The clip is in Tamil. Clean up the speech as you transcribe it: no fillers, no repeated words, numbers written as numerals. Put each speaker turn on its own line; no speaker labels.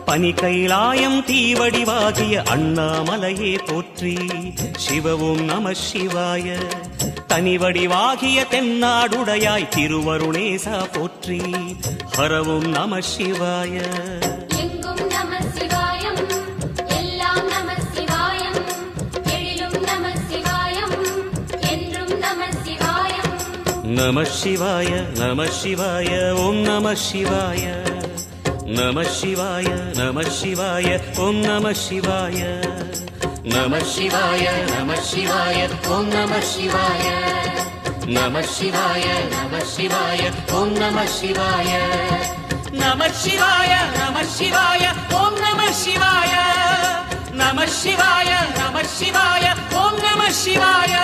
பனி கைலாயம் தீவடிவாகிய அண்ணாமலையே போற்றி. சிவவும் நம சிவாய. தனிவடிவாகிய தென்னாடுடையாய் திருவருணேசா போற்றி. ஹரவும் நம சிவாய.
எங்கும் நம சிவாயம், எல்லாம் நம சிவாயம், எழிலும் நம சிவாயம், என்றும் நம சிவாயம்.
நம சிவாய நம சிவாய ஓம் நம சிவாய. நம சிவாய நம சிவாய ஓம் நம சிவாய. நம சிவாய நம சிவாய ஓம் நம சிவாய. நம சிவாய நம சிவாய ஓம் நம சிவாய. நம சிவாய நம சிவாய ஓம் நம சிவாய. நம சிவாய நம சிவாய ஓம் நம சிவாய.